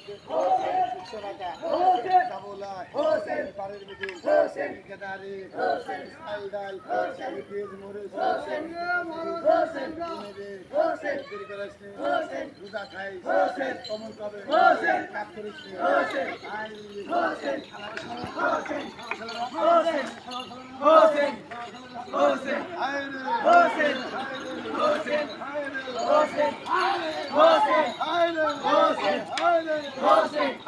সুচ্ছরাকা সাবুলাই পারের বিধি কেদারি সাইদাল পেঁয়াজ মরিচ রোজা খাই কমল পাবে কাপ করিস Jose!